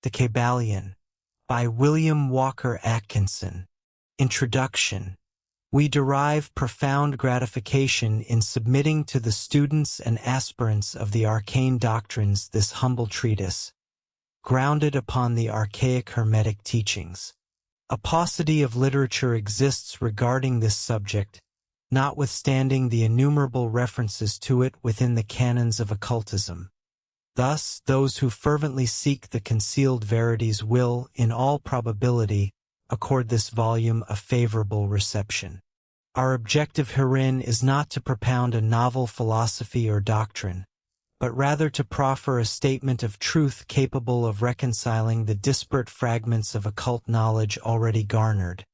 The Caibalion, by William Walker Atkinson. Introduction. We derive profound gratification in submitting to the students and aspirants of the arcane doctrines this humble treatise, grounded upon the archaic Hermetic teachings. A paucity of literature exists regarding this subject, notwithstanding the innumerable references to it within the canons of occultism. Thus, those who fervently seek the concealed verities will, in all probability, accord this volume a favorable reception. Our objective herein is not to propound a novel philosophy or doctrine, but rather to proffer a statement of truth capable of reconciling the disparate fragments of occult knowledge already garnered,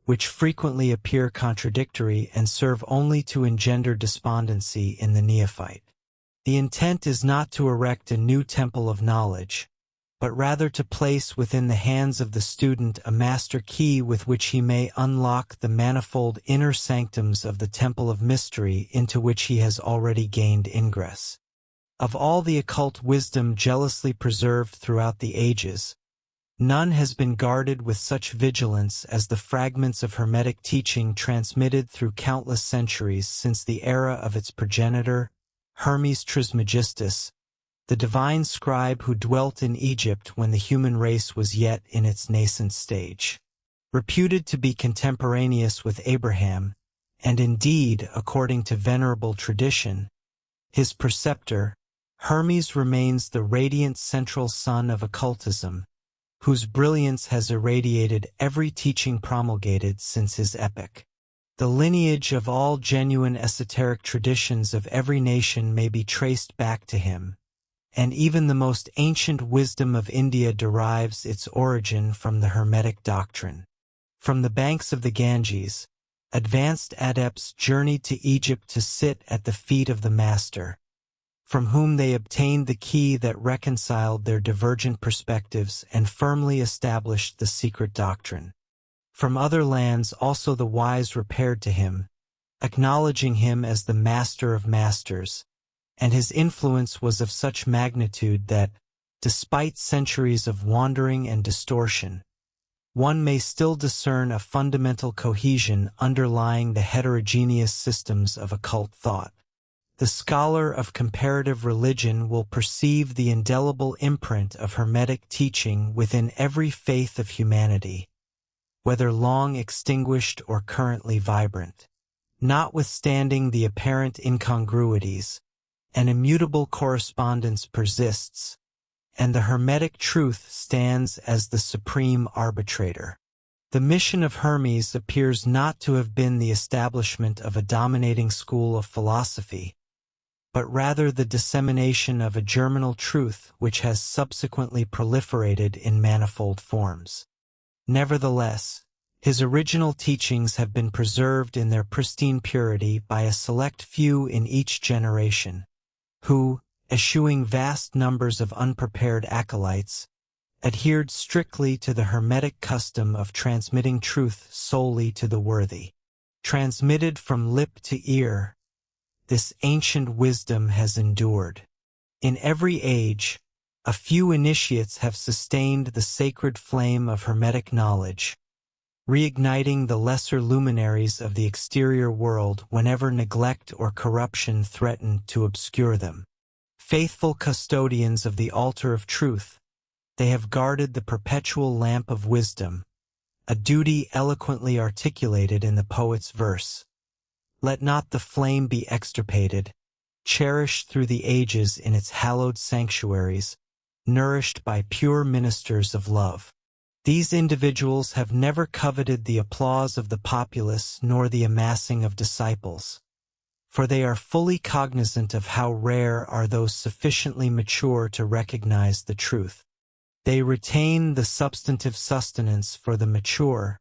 which frequently appear contradictory and serve only to engender despondency in the neophyte. The intent is not to erect a new temple of knowledge, but rather to place within the hands of the student a master key with which he may unlock the manifold inner sanctums of the temple of mystery into which he has already gained ingress. Of all the occult wisdom jealously preserved throughout the ages, none has been guarded with such vigilance as the fragments of Hermetic teaching transmitted through countless centuries since the era of its progenitor, Hermes Trismegistus, the divine scribe who dwelt in Egypt when the human race was yet in its nascent stage. Reputed to be contemporaneous with Abraham, and indeed, according to venerable tradition, his preceptor, Hermes remains the radiant central sun of occultism, whose brilliance has irradiated every teaching promulgated since his epoch. The lineage of all genuine esoteric traditions of every nation may be traced back to him, and even the most ancient wisdom of India derives its origin from the Hermetic doctrine. From the banks of the Ganges, advanced adepts journeyed to Egypt to sit at the feet of the Master, from whom they obtained the key that reconciled their divergent perspectives and firmly established the secret doctrine. From other lands also the wise repaired to him, acknowledging him as the master of masters, and his influence was of such magnitude that, despite centuries of wandering and distortion, one may still discern a fundamental cohesion underlying the heterogeneous systems of occult thought. The scholar of comparative religion will perceive the indelible imprint of Hermetic teaching within every faith of humanity, whether long extinguished or currently vibrant. Notwithstanding the apparent incongruities, an immutable correspondence persists, and the Hermetic truth stands as the supreme arbitrator. The mission of Hermes appears not to have been the establishment of a dominating school of philosophy, but rather the dissemination of a germinal truth which has subsequently proliferated in manifold forms. Nevertheless, his original teachings have been preserved in their pristine purity by a select few in each generation, who, eschewing vast numbers of unprepared acolytes, adhered strictly to the Hermetic custom of transmitting truth solely to the worthy. Transmitted from lip to ear, this ancient wisdom has endured. In every age, a few initiates have sustained the sacred flame of Hermetic knowledge, reigniting the lesser luminaries of the exterior world whenever neglect or corruption threatened to obscure them. Faithful custodians of the altar of truth, they have guarded the perpetual lamp of wisdom, a duty eloquently articulated in the poet's verse. Let not the flame be extirpated, cherished through the ages in its hallowed sanctuaries, nourished by pure ministers of love. These individuals have never coveted the applause of the populace nor the amassing of disciples, for they are fully cognizant of how rare are those sufficiently mature to recognize the truth. They retain the substantive sustenance for the mature,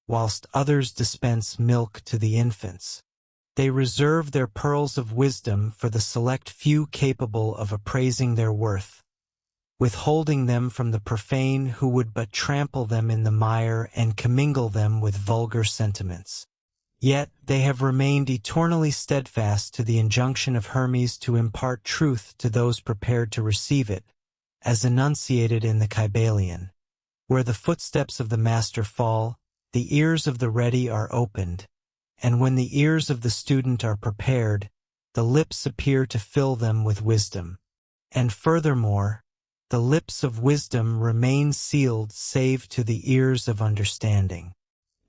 whilst others dispense milk to the infants. They reserve their pearls of wisdom for the select few capable of appraising their worth, withholding them from the profane who would but trample them in the mire and commingle them with vulgar sentiments. Yet they have remained eternally steadfast to the injunction of Hermes to impart truth to those prepared to receive it, as enunciated in the Caibalion. Where the footsteps of the master fall, the ears of the ready are opened, and when the ears of the student are prepared, the lips appear to fill them with wisdom. And furthermore, the lips of wisdom remain sealed save to the ears of understanding.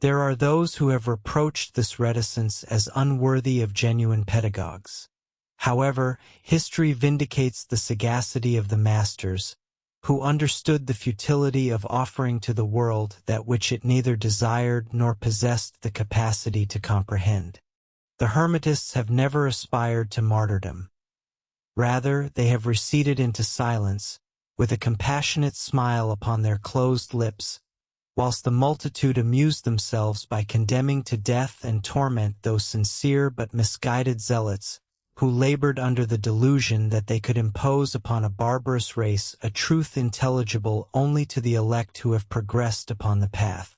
There are those who have reproached this reticence as unworthy of genuine pedagogues. However, history vindicates the sagacity of the masters, who understood the futility of offering to the world that which it neither desired nor possessed the capacity to comprehend. The Hermetists have never aspired to martyrdom. Rather, they have receded into silence, with a compassionate smile upon their closed lips, whilst the multitude amused themselves by condemning to death and torment those sincere but misguided zealots, who labored under the delusion that they could impose upon a barbarous race a truth intelligible only to the elect who have progressed upon the path.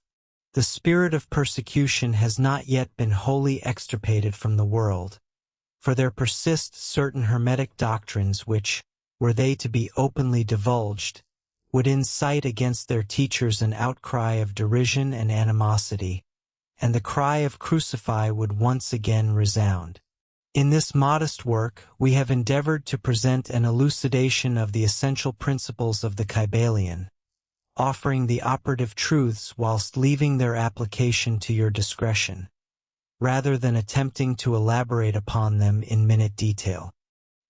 The spirit of persecution has not yet been wholly extirpated from the world, for there persist certain Hermetic doctrines which, were they to be openly divulged, would incite against their teachers an outcry of derision and animosity, and the cry of "Crucify" would once again resound. In this modest work, we have endeavored to present an elucidation of the essential principles of the Caibalion, offering the operative truths whilst leaving their application to your discretion, rather than attempting to elaborate upon them in minute detail.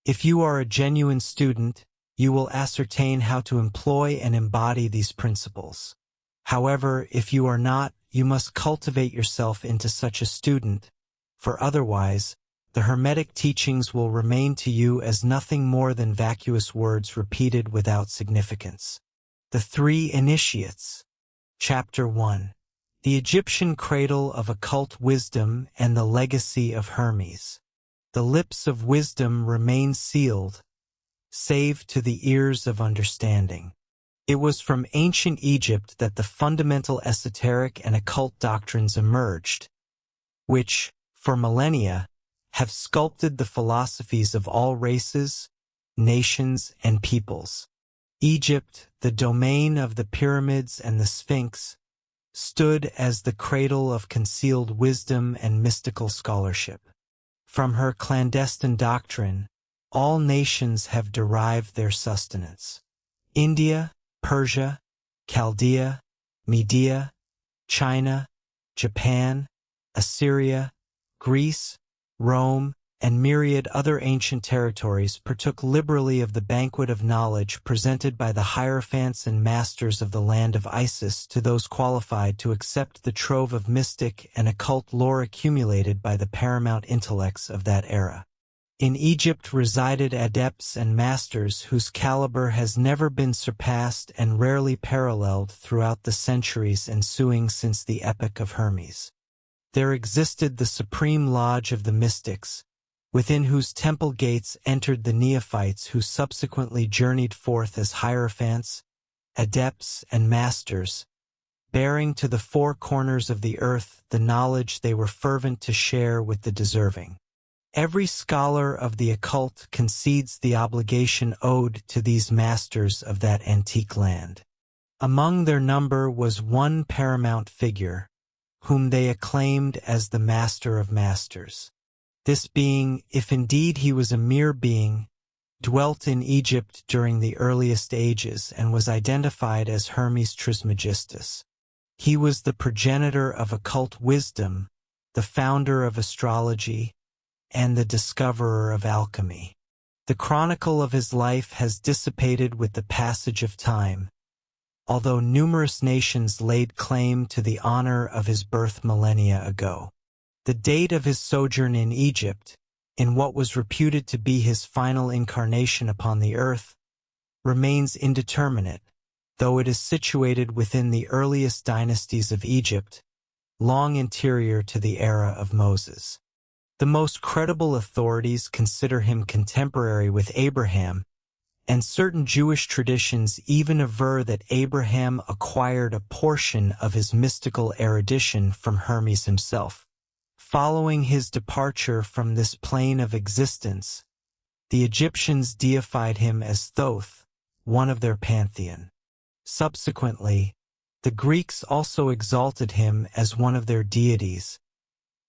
If you are a genuine student, you will ascertain how to employ and embody these principles. However, if you are not, you must cultivate yourself into such a student, for otherwise, the Hermetic teachings will remain to you as nothing more than vacuous words repeated without significance. The Three Initiates. Chapter 1. The Egyptian Cradle of Occult Wisdom and the Legacy of Hermes. The lips of wisdom remain sealed, save to the ears of understanding. It was from ancient Egypt that the fundamental esoteric and occult doctrines emerged, which, for millennia, have sculpted the philosophies of all races, nations, and peoples. Egypt, the domain of the pyramids and the Sphinx, stood as the cradle of concealed wisdom and mystical scholarship. From her clandestine doctrine, all nations have derived their sustenance. India, Persia, Chaldea, Media, China, Japan, Assyria, Greece, Rome, and myriad other ancient territories partook liberally of the banquet of knowledge presented by the hierophants and masters of the land of Isis to those qualified to accept the trove of mystic and occult lore accumulated by the paramount intellects of that era. In Egypt resided adepts and masters whose caliber has never been surpassed and rarely paralleled throughout the centuries ensuing since the epoch of Hermes. There existed the supreme lodge of the mystics, within whose temple gates entered the neophytes who subsequently journeyed forth as hierophants, adepts, and masters, bearing to the four corners of the earth the knowledge they were fervent to share with the deserving. Every scholar of the occult concedes the obligation owed to these masters of that antique land. Among their number was one paramount figure, whom they acclaimed as the Master of Masters. This being, if indeed he was a mere being, dwelt in Egypt during the earliest ages and was identified as Hermes Trismegistus. He was the progenitor of occult wisdom, the founder of astrology, and the discoverer of alchemy. The chronicle of his life has dissipated with the passage of time, although numerous nations laid claim to the honor of his birth millennia ago. The date of his sojourn in Egypt, in what was reputed to be his final incarnation upon the earth, remains indeterminate, though it is situated within the earliest dynasties of Egypt, long anterior to the era of Moses. The most credible authorities consider him contemporary with Abraham, and certain Jewish traditions even aver that Abraham acquired a portion of his mystical erudition from Hermes himself. Following his departure from this plane of existence, the Egyptians deified him as Thoth, one of their pantheon. Subsequently, the Greeks also exalted him as one of their deities,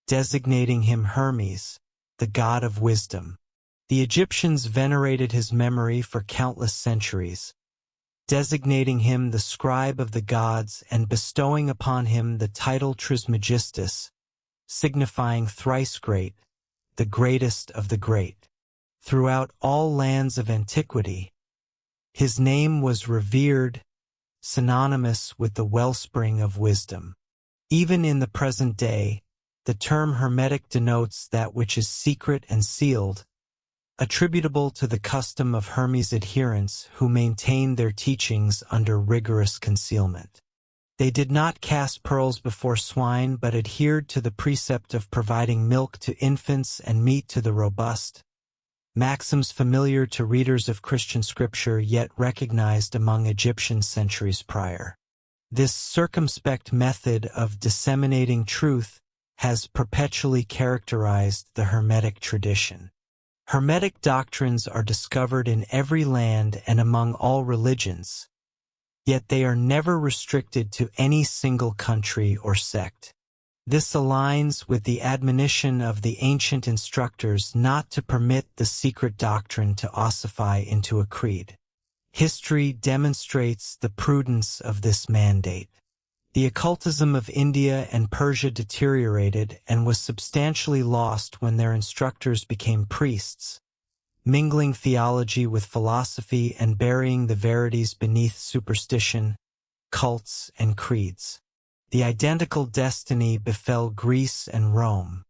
designating him Hermes, the god of wisdom. The Egyptians venerated his memory for countless centuries, designating him the scribe of the gods and bestowing upon him the title Trismegistus, signifying thrice great, the greatest of the great. Throughout all lands of antiquity, his name was revered, synonymous with the wellspring of wisdom. Even in the present day, the term Hermetic denotes that which is secret and sealed, attributable to the custom of Hermes' adherents who maintained their teachings under rigorous concealment. They did not cast pearls before swine but adhered to the precept of providing milk to infants and meat to the robust, maxims familiar to readers of Christian scripture yet recognized among Egyptians centuries prior. This circumspect method of disseminating truth has perpetually characterized the Hermetic tradition. Hermetic doctrines are discovered in every land and among all religions, yet they are never restricted to any single country or sect. This aligns with the admonition of the ancient instructors not to permit the secret doctrine to ossify into a creed. History demonstrates the prudence of this mandate. The occultism of India and Persia deteriorated and was substantially lost when their instructors became priests, mingling theology with philosophy and burying the verities beneath superstition, cults, and creeds. The identical destiny befell Greece and Rome.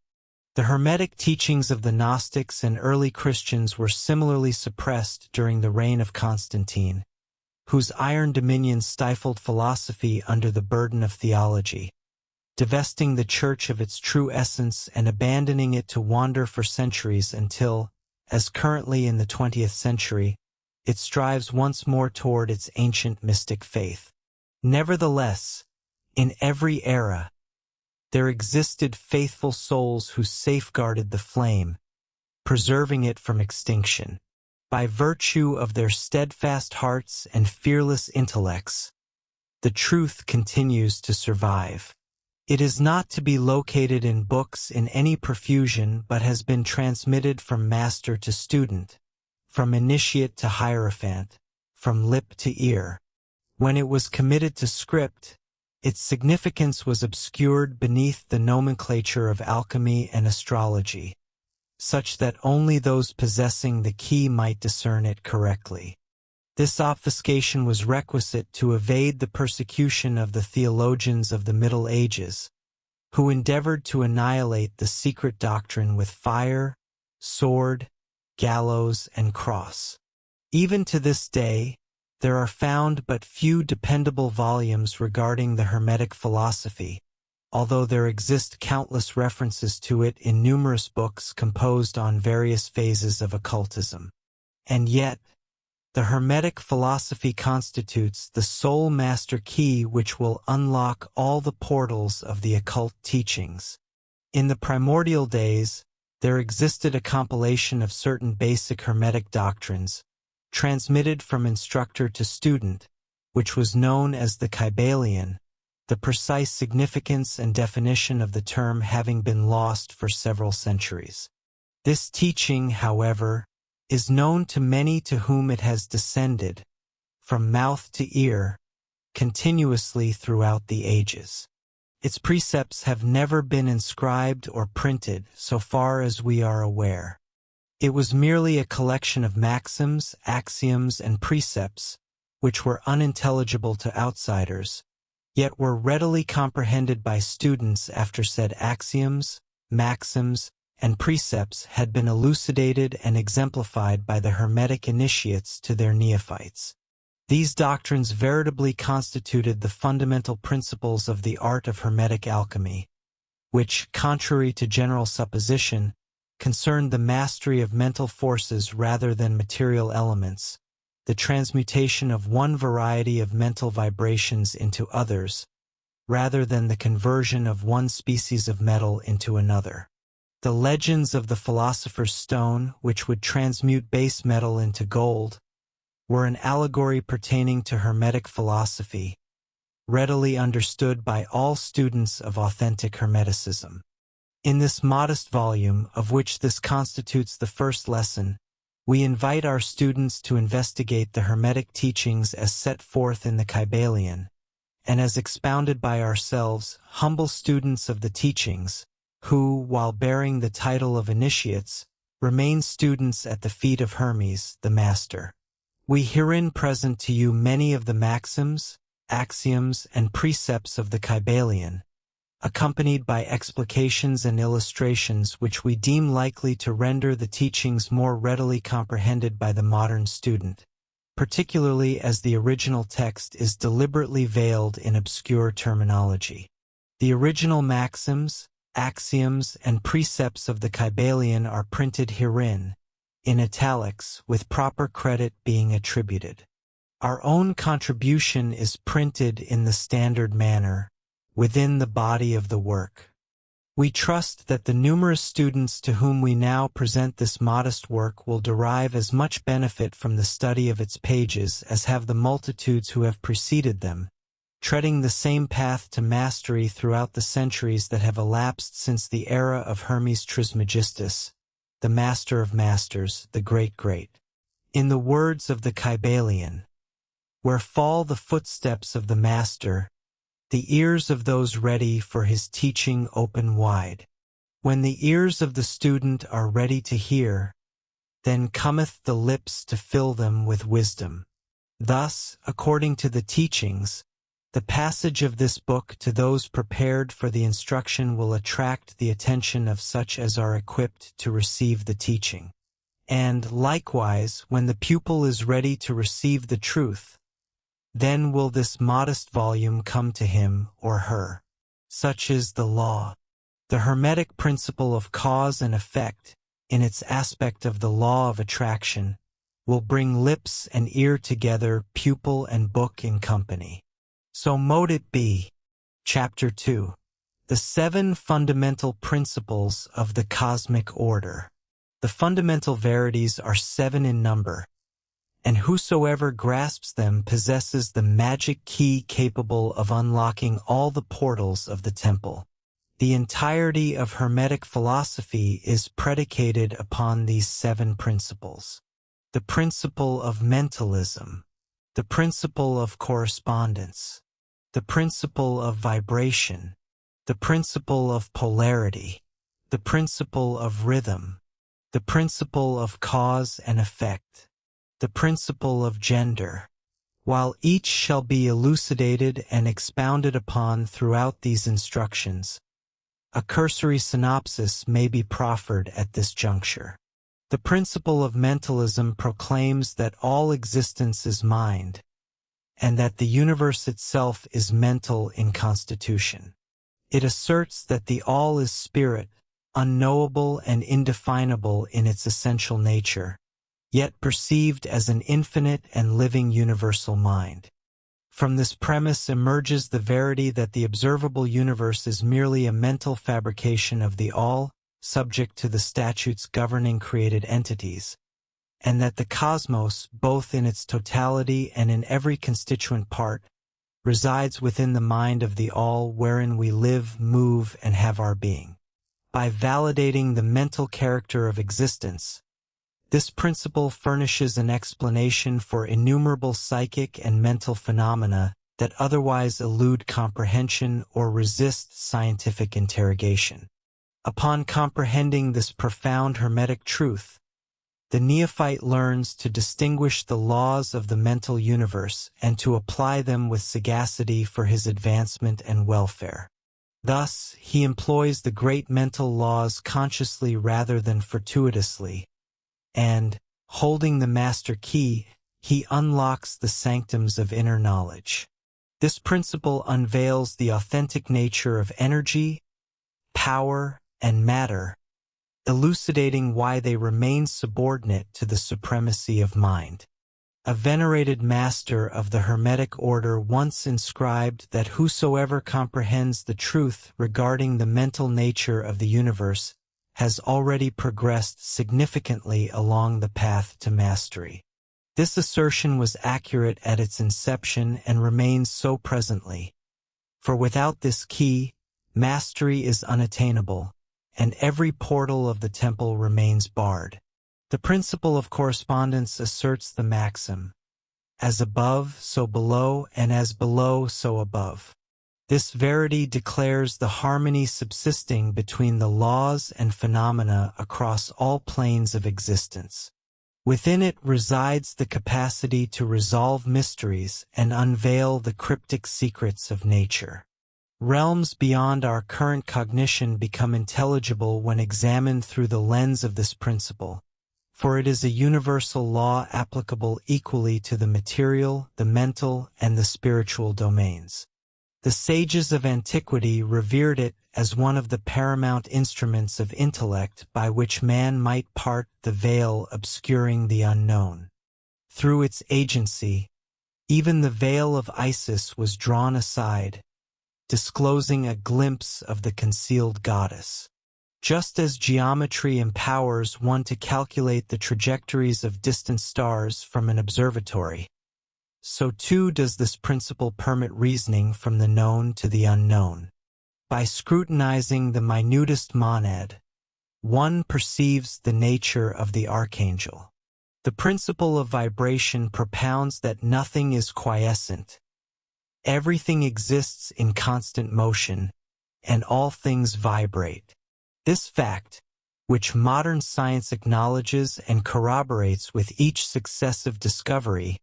The Hermetic teachings of the Gnostics and early Christians were similarly suppressed during the reign of Constantine, whose iron dominion stifled philosophy under the burden of theology, divesting the Church of its true essence and abandoning it to wander for centuries until, as currently in the 20th century, it strives once more toward its ancient mystic faith. Nevertheless, in every era, there existed faithful souls who safeguarded the flame, preserving it from extinction. By virtue of their steadfast hearts and fearless intellects, the truth continues to survive. It is not to be located in books in any profusion but has been transmitted from master to student, from initiate to hierophant, from lip to ear. When it was committed to script, its significance was obscured beneath the nomenclature of alchemy and astrology, such that only those possessing the key might discern it correctly. This obfuscation was requisite to evade the persecution of the theologians of the Middle Ages, who endeavored to annihilate the secret doctrine with fire, sword, gallows, and cross. Even to this day, there are found but few dependable volumes regarding the Hermetic philosophy, although there exist countless references to it in numerous books composed on various phases of occultism. And yet, the Hermetic philosophy constitutes the sole master key which will unlock all the portals of the occult teachings. In the primordial days, there existed a compilation of certain basic Hermetic doctrines, transmitted from instructor to student, which was known as the Caibalion, the precise significance and definition of the term having been lost for several centuries. This teaching, however, is known to many to whom it has descended, from mouth to ear, continuously throughout the ages. Its precepts have never been inscribed or printed so far as we are aware. It was merely a collection of maxims, axioms, and precepts, which were unintelligible to outsiders, yet were readily comprehended by students after said axioms, maxims, and precepts had been elucidated and exemplified by the Hermetic initiates to their neophytes. These doctrines veritably constituted the fundamental principles of the art of Hermetic alchemy, which, contrary to general supposition, concerned the mastery of mental forces rather than material elements, the transmutation of one variety of mental vibrations into others, rather than the conversion of one species of metal into another. The legends of the Philosopher's Stone, which would transmute base metal into gold, were an allegory pertaining to Hermetic philosophy, readily understood by all students of authentic Hermeticism. In this modest volume, of which this constitutes the first lesson, we invite our students to investigate the Hermetic teachings as set forth in the Caibalion, and as expounded by ourselves, humble students of the teachings, who, while bearing the title of initiates, remain students at the feet of Hermes, the Master. We herein present to you many of the maxims, axioms, and precepts of the Caibalion, accompanied by explications and illustrations which we deem likely to render the teachings more readily comprehended by the modern student, particularly as the original text is deliberately veiled in obscure terminology. The original maxims, axioms, and precepts of the Caibalion are printed herein, in italics, with proper credit being attributed. Our own contribution is printed in the standard manner, within the body of the work. We trust that the numerous students to whom we now present this modest work will derive as much benefit from the study of its pages as have the multitudes who have preceded them, treading the same path to mastery throughout the centuries that have elapsed since the era of Hermes Trismegistus, the Master of Masters, the Great. In the words of the Caibalion, "Where fall the footsteps of the Master, the ears of those ready for his teaching open wide. When the ears of the student are ready to hear, then cometh the lips to fill them with wisdom." Thus, according to the teachings, the passage of this book to those prepared for the instruction will attract the attention of such as are equipped to receive the teaching. And, likewise, when the pupil is ready to receive the truth, then will this modest volume come to him or her. Such is the law. The Hermetic principle of cause and effect, in its aspect of the law of attraction, will bring lips and ear together, pupil and book in company. So mote it be. Chapter 2. The 7 Fundamental Principles of the Cosmic Order. The fundamental verities are 7 in number, and whosoever grasps them possesses the magic key capable of unlocking all the portals of the temple. The entirety of Hermetic philosophy is predicated upon these 7 principles. The principle of mentalism, the principle of correspondence, the principle of vibration, the principle of polarity, the principle of rhythm, the principle of cause and effect, the principle of gender. While each shall be elucidated and expounded upon throughout these instructions, a cursory synopsis may be proffered at this juncture. The principle of mentalism proclaims that all existence is mind, and that the universe itself is mental in constitution. It asserts that the all is spirit, unknowable and indefinable in its essential nature, yet perceived as an infinite and living universal mind. From this premise emerges the verity that the observable universe is merely a mental fabrication of the all, subject to the statutes governing created entities, and that the cosmos, both in its totality and in every constituent part, resides within the mind of the all wherein we live, move, and have our being. By validating the mental character of existence, this principle furnishes an explanation for innumerable psychic and mental phenomena that otherwise elude comprehension or resist scientific interrogation. Upon comprehending this profound Hermetic truth, the neophyte learns to distinguish the laws of the mental universe and to apply them with sagacity for his advancement and welfare. Thus, he employs the great mental laws consciously rather than fortuitously, and, holding the master key, he unlocks the sanctums of inner knowledge. This principle unveils the authentic nature of energy, power, and matter, elucidating why they remain subordinate to the supremacy of mind. A venerated master of the Hermetic order once inscribed that whosoever comprehends the truth regarding the mental nature of the universe has already progressed significantly along the path to mastery. This assertion was accurate at its inception and remains so presently. For without this key, mastery is unattainable, and every portal of the temple remains barred. The principle of correspondence asserts the maxim, as above, so below, and as below, so above. This verity declares the harmony subsisting between the laws and phenomena across all planes of existence. Within it resides the capacity to resolve mysteries and unveil the cryptic secrets of nature. Realms beyond our current cognition become intelligible when examined through the lens of this principle, for it is a universal law applicable equally to the material, the mental, and the spiritual domains. The sages of antiquity revered it as one of the paramount instruments of intellect by which man might part the veil obscuring the unknown. Through its agency, even the veil of Isis was drawn aside, disclosing a glimpse of the concealed goddess. Just as geometry empowers one to calculate the trajectories of distant stars from an observatory, so too does this principle permit reasoning from the known to the unknown. By scrutinizing the minutest monad, one perceives the nature of the archangel. The principle of vibration propounds that nothing is quiescent. Everything exists in constant motion, and all things vibrate. This fact, which modern science acknowledges and corroborates with each successive discovery,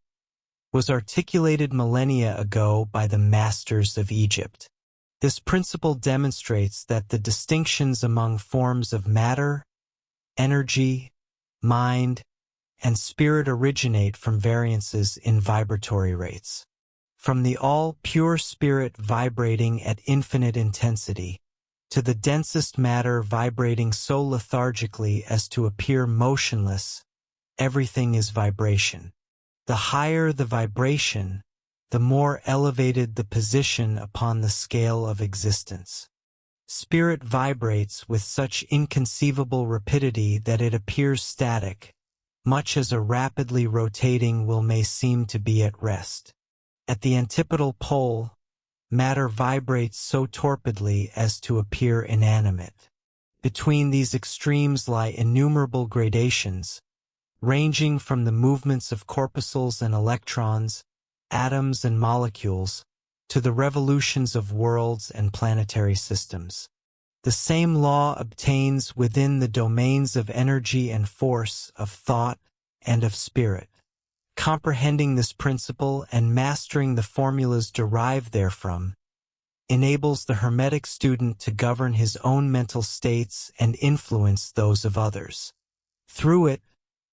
was articulated millennia ago by the masters of Egypt. This principle demonstrates that the distinctions among forms of matter, energy, mind, and spirit originate from variances in vibratory rates. From the all-pure spirit vibrating at infinite intensity, to the densest matter vibrating so lethargically as to appear motionless, everything is vibration. The higher the vibration, the more elevated the position upon the scale of existence. Spirit vibrates with such inconceivable rapidity that it appears static, much as a rapidly rotating wheel may seem to be at rest. At the antipodal pole, matter vibrates so torpidly as to appear inanimate. Between these extremes lie innumerable gradations, ranging from the movements of corpuscles and electrons, atoms and molecules, to the revolutions of worlds and planetary systems. The same law obtains within the domains of energy and force, of thought and of spirit. Comprehending this principle and mastering the formulas derived therefrom enables the Hermetic student to govern his own mental states and influence those of others. Through it,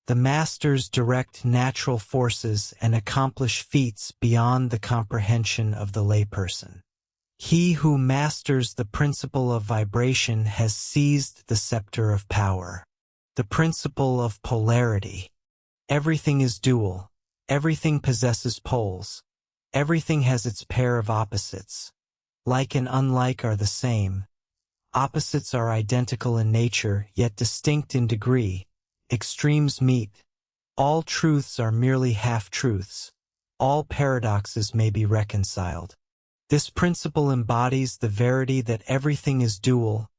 the masters direct natural forces and accomplish feats beyond the comprehension of the layperson. He who masters the principle of vibration has seized the scepter of power. The principle of polarity. Everything is dual. Everything possesses poles. Everything has its pair of opposites. Like and unlike are the same. Opposites are identical in nature, yet distinct in degree. Extremes meet. All truths are merely half-truths. All paradoxes may be reconciled. This principle embodies the verity that everything is dual,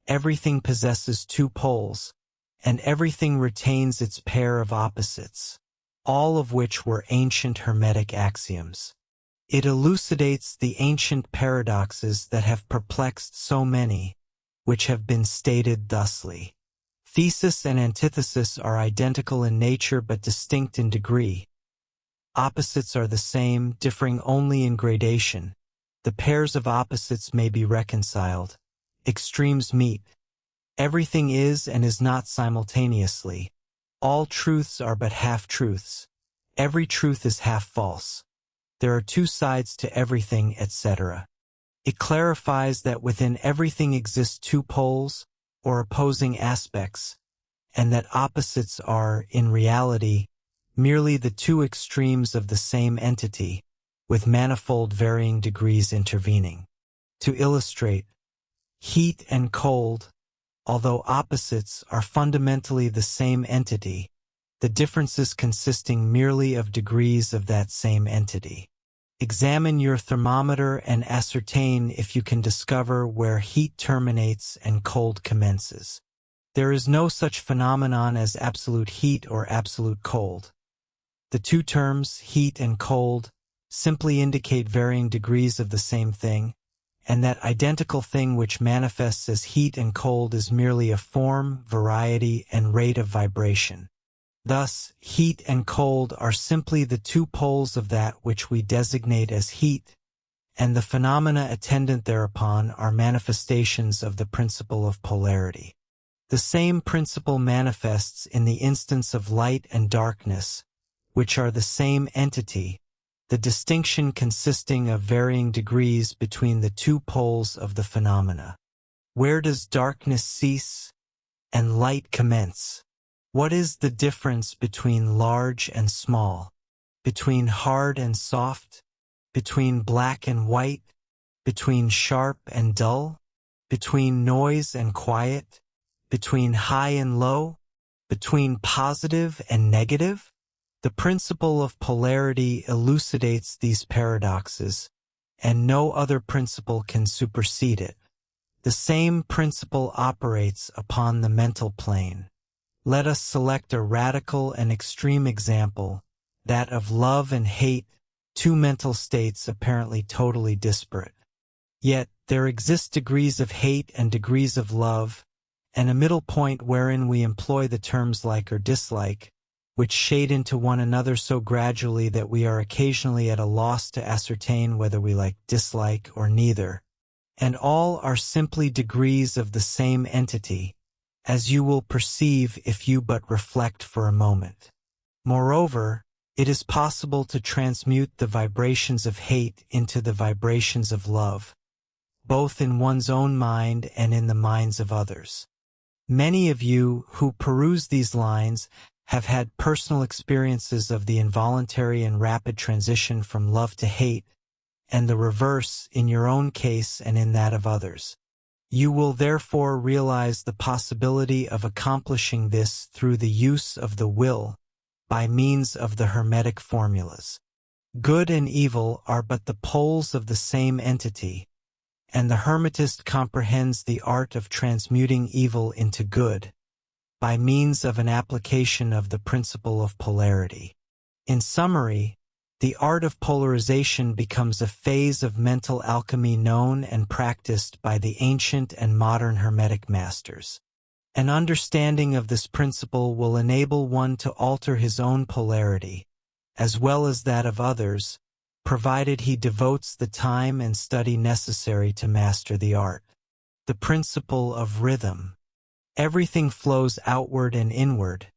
everything possesses two poles, and everything retains its pair of opposites, all of which were ancient Hermetic axioms. It elucidates the ancient paradoxes that have perplexed so many, which have been stated thusly. Thesis and antithesis are identical in nature but distinct in degree. Opposites are the same, differing only in gradation. The pairs of opposites may be reconciled. Extremes meet. Everything is and is not simultaneously. All truths are but half-truths. Every truth is half-false. There are two sides to everything, etc. It clarifies that within everything exist two poles, or opposing aspects, and that opposites are, in reality, merely the two extremes of the same entity, with manifold varying degrees intervening. To illustrate, heat and cold, although opposites, are fundamentally the same entity, the differences consisting merely of degrees of that same entity. Examine your thermometer and ascertain if you can discover where heat terminates and cold commences. There is no such phenomenon as absolute heat or absolute cold. The two terms, heat and cold, simply indicate varying degrees of the same thing, and that identical thing which manifests as heat and cold is merely a form, variety, and rate of vibration. Thus, heat and cold are simply the two poles of that which we designate as heat, and the phenomena attendant thereupon are manifestations of the principle of polarity. The same principle manifests in the instance of light and darkness, which are the same entity, the distinction consisting of varying degrees between the two poles of the phenomena. Where does darkness cease and light commence? What is the difference between large and small, between hard and soft, between black and white, between sharp and dull, between noise and quiet, between high and low, between positive and negative? The principle of polarity elucidates these paradoxes, and no other principle can supersede it. The same principle operates upon the mental plane. Let us select a radical and extreme example, that of love and hate, two mental states apparently totally disparate. Yet, there exist degrees of hate and degrees of love, and a middle point wherein we employ the terms like or dislike, which shade into one another so gradually that we are occasionally at a loss to ascertain whether we like, dislike, or neither. And all are simply degrees of the same entity, as you will perceive if you but reflect for a moment. Moreover, it is possible to transmute the vibrations of hate into the vibrations of love, both in one's own mind and in the minds of others. Many of you who peruse these lines have had personal experiences of the involuntary and rapid transition from love to hate, and the reverse in your own case and in that of others. You will therefore realize the possibility of accomplishing this through the use of the will, by means of the Hermetic formulas. Good and evil are but the poles of the same entity, and the Hermetist comprehends the art of transmuting evil into good, by means of an application of the principle of polarity. In summary, the art of polarization becomes a phase of mental alchemy known and practiced by the ancient and modern Hermetic masters. An understanding of this principle will enable one to alter his own polarity, as well as that of others, provided he devotes the time and study necessary to master the art. The principle of rhythm. Everything flows outward and inward.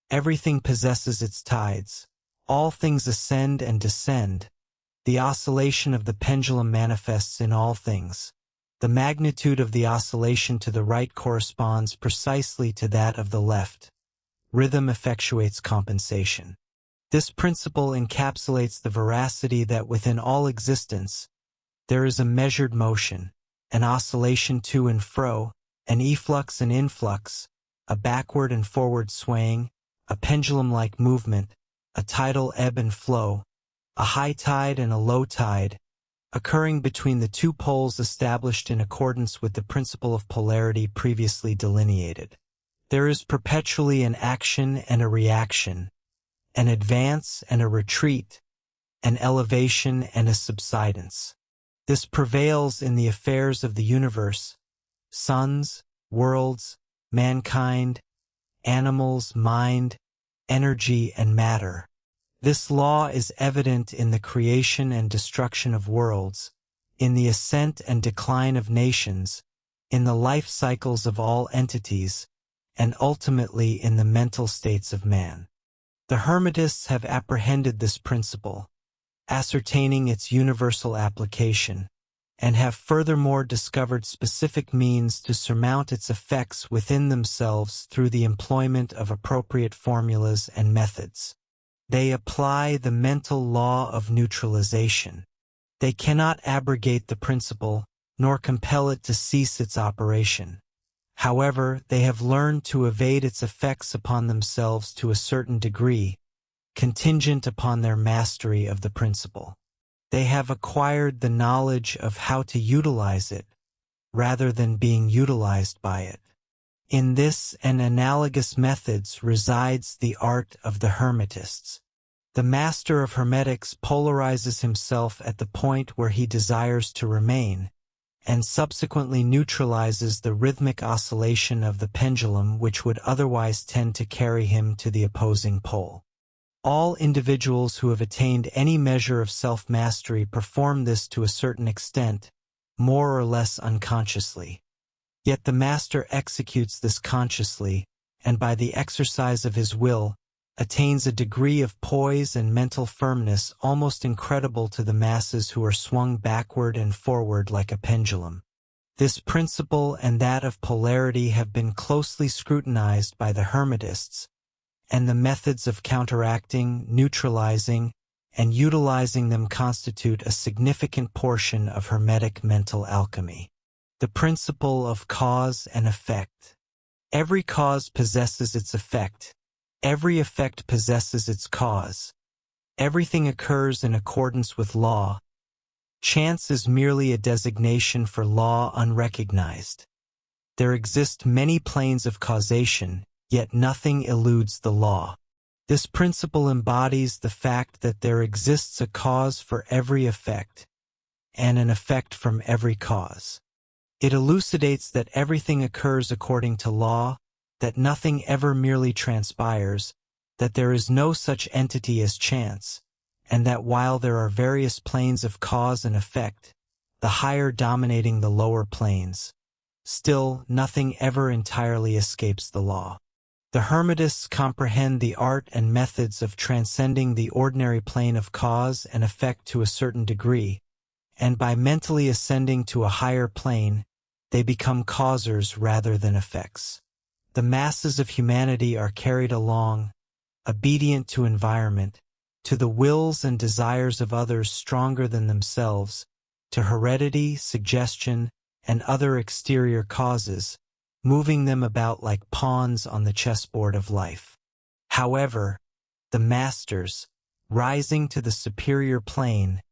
Everything possesses its tides. All things ascend and descend. The oscillation of the pendulum manifests in all things. The magnitude of the oscillation to the right corresponds precisely to that of the left. Rhythm effectuates compensation. This principle encapsulates the veracity that within all existence, there is a measured motion, an oscillation to and fro, an efflux and influx, a backward and forward swaying, a pendulum-like movement, a tidal ebb and flow, a high tide and a low tide, occurring between the two poles established in accordance with the principle of polarity previously delineated. There is perpetually an action and a reaction, an advance and a retreat, an elevation and a subsidence. This prevails in the affairs of the universe, suns, worlds, mankind, animals, mind, energy, and matter. This law is evident in the creation and destruction of worlds, in the ascent and decline of nations, in the life cycles of all entities, and ultimately in the mental states of man. The Hermetists have apprehended this principle, ascertaining its universal application, and have furthermore discovered specific means to surmount its effects within themselves through the employment of appropriate formulas and methods. They apply the mental law of neutralization. They cannot abrogate the principle, nor compel it to cease its operation. However, they have learned to evade its effects upon themselves to a certain degree, contingent upon their mastery of the principle. They have acquired the knowledge of how to utilize it, rather than being utilized by it. In this and analogous methods resides the art of the Hermetists. The master of Hermetics polarizes himself at the point where he desires to remain, and subsequently neutralizes the rhythmic oscillation of the pendulum which would otherwise tend to carry him to the opposing pole. All individuals who have attained any measure of self-mastery perform this to a certain extent, more or less unconsciously. Yet the master executes this consciously, and by the exercise of his will, attains a degree of poise and mental firmness almost incredible to the masses who are swung backward and forward like a pendulum. This principle and that of polarity have been closely scrutinized by the Hermetists, and the methods of counteracting, neutralizing, and utilizing them constitute a significant portion of Hermetic mental alchemy. The principle of cause and effect. Every cause possesses its effect. Every effect possesses its cause. Everything occurs in accordance with law. Chance is merely a designation for law unrecognized. There exist many planes of causation, yet nothing eludes the law. This principle embodies the fact that there exists a cause for every effect, and an effect from every cause. It elucidates that everything occurs according to law, that nothing ever merely transpires, that there is no such entity as chance, and that while there are various planes of cause and effect, the higher dominating the lower planes, still nothing ever entirely escapes the law. The Hermetists comprehend the art and methods of transcending the ordinary plane of cause and effect to a certain degree, and by mentally ascending to a higher plane, they become causers rather than effects. The masses of humanity are carried along, obedient to environment, to the wills and desires of others stronger than themselves, to heredity, suggestion, and other exterior causes, moving them about like pawns on the chessboard of life. However, the masters, rising to the superior plane,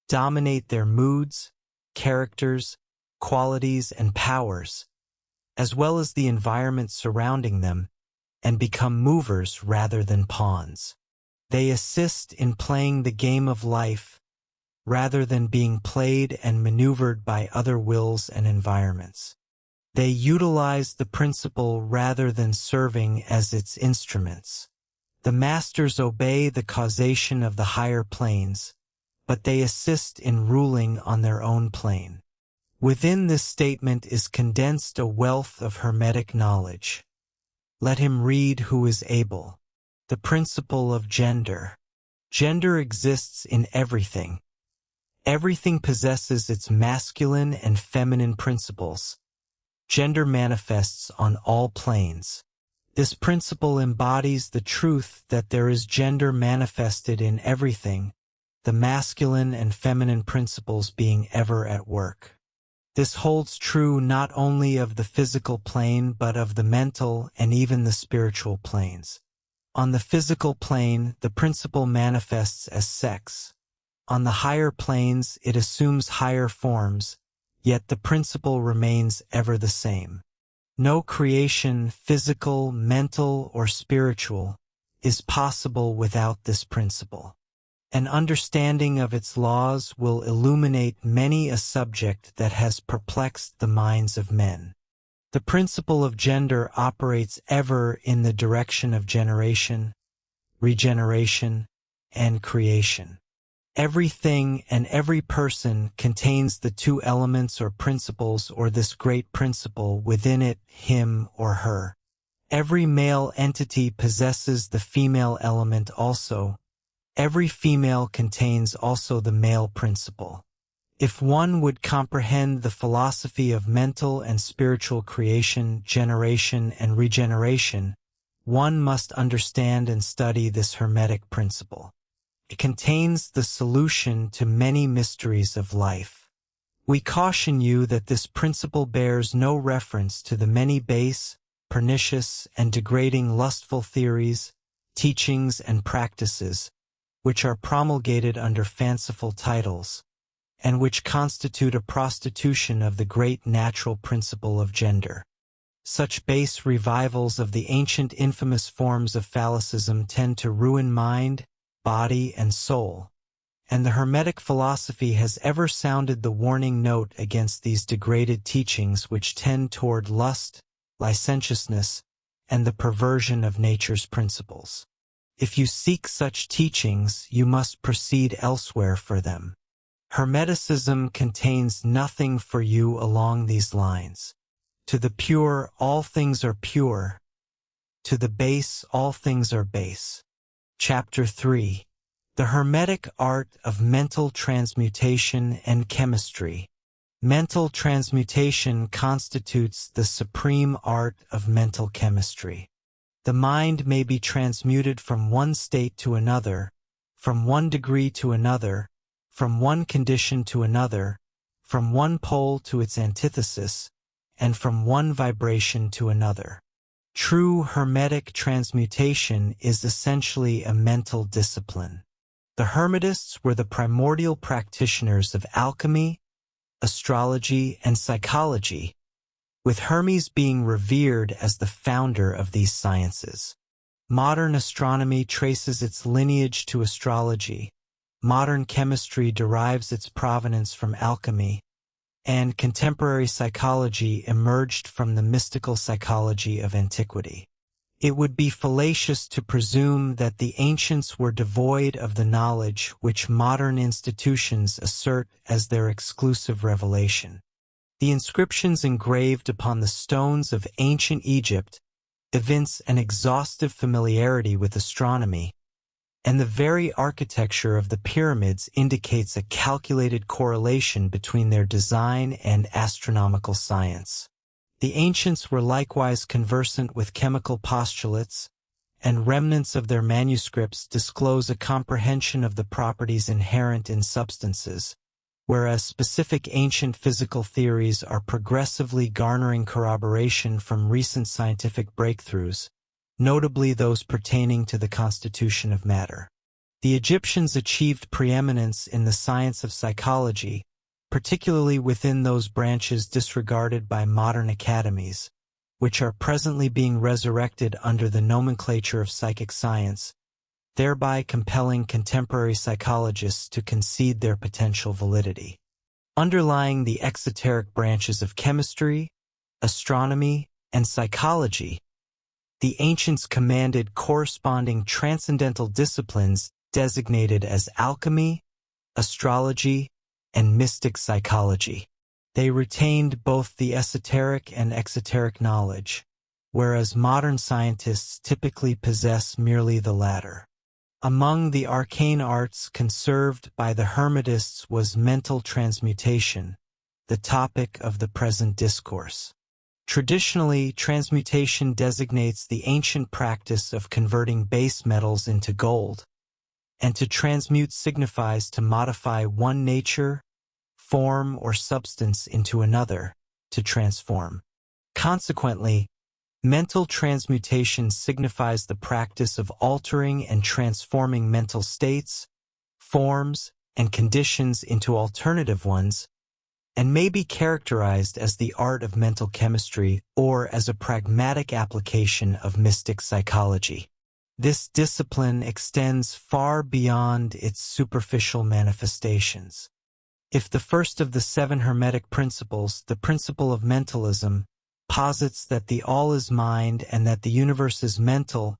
dominate their moods, characters, qualities, and powers, as well as the environment surrounding them, and become movers rather than pawns. They assist in playing the game of life, rather than being played and maneuvered by other wills and environments. They utilize the principle rather than serving as its instruments. The masters obey the causation of the higher planes, but they assist in ruling on their own plane. Within this statement is condensed a wealth of Hermetic knowledge. Let him read who is able. The principle of gender. Gender exists in everything. Everything possesses its masculine and feminine principles. Gender manifests on all planes. This principle embodies the truth that there is gender manifested in everything, the masculine and feminine principles being ever at work. This holds true not only of the physical plane but of the mental and even the spiritual planes. On the physical plane, the principle manifests as sex. On the higher planes, it assumes higher forms, yet the principle remains ever the same. No creation, physical, mental, or spiritual, is possible without this principle. An understanding of its laws will illuminate many a subject that has perplexed the minds of men. The principle of gender operates ever in the direction of generation, regeneration, and creation. Everything and every person contains the two elements or principles or this great principle within it, him or her. Every male entity possesses the female element also. Every female contains also the male principle. If one would comprehend the philosophy of mental and spiritual creation, generation, and regeneration, one must understand and study this Hermetic principle. It contains the solution to many mysteries of life. We caution you that this principle bears no reference to the many base, pernicious, and degrading lustful theories, teachings, and practices, which are promulgated under fanciful titles, and which constitute a prostitution of the great natural principle of gender. Such base revivals of the ancient infamous forms of phallicism tend to ruin mind, body, and soul, and the Hermetic philosophy has ever sounded the warning note against these degraded teachings which tend toward lust, licentiousness, and the perversion of nature's principles. If you seek such teachings, you must proceed elsewhere for them. Hermeticism contains nothing for you along these lines. To the pure, all things are pure. To the base, all things are base. Chapter 3. The Hermetic Art of Mental Transmutation and Chemistry. Mental transmutation constitutes the supreme art of mental chemistry. The mind may be transmuted from one state to another, from one degree to another, from one condition to another, from one pole to its antithesis, and from one vibration to another. True Hermetic transmutation is essentially a mental discipline. The Hermetists were the primordial practitioners of alchemy, astrology, and psychology, with Hermes being revered as the founder of these sciences. Modern astronomy traces its lineage to astrology, modern chemistry derives its provenance from alchemy, and contemporary psychology emerged from the mystical psychology of antiquity. It would be fallacious to presume that the ancients were devoid of the knowledge which modern institutions assert as their exclusive revelation. The inscriptions engraved upon the stones of ancient Egypt evince an exhaustive familiarity with astronomy, and the very architecture of the pyramids indicates a calculated correlation between their design and astronomical science. The ancients were likewise conversant with chemical postulates, and remnants of their manuscripts disclose a comprehension of the properties inherent in substances, whereas specific ancient physical theories are progressively garnering corroboration from recent scientific breakthroughs, notably those pertaining to the constitution of matter. The Egyptians achieved preeminence in the science of psychology, particularly within those branches disregarded by modern academies, which are presently being resurrected under the nomenclature of psychic science, thereby compelling contemporary psychologists to concede their potential validity. Underlying the exoteric branches of chemistry, astronomy, and psychology, the ancients commanded corresponding transcendental disciplines designated as alchemy, astrology, and mystic psychology. They retained both the esoteric and exoteric knowledge, whereas modern scientists typically possess merely the latter. Among the arcane arts conserved by the Hermetists was mental transmutation, the topic of the present discourse. Traditionally, transmutation designates the ancient practice of converting base metals into gold, and to transmute signifies to modify one nature, form, or substance into another, to transform. Consequently, mental transmutation signifies the practice of altering and transforming mental states, forms, and conditions into alternative ones, and may be characterized as the art of mental chemistry or as a pragmatic application of mystic psychology. This discipline extends far beyond its superficial manifestations. If the first of the 7 Hermetic principles, the principle of mentalism, posits that the all is mind and that the universe is mental,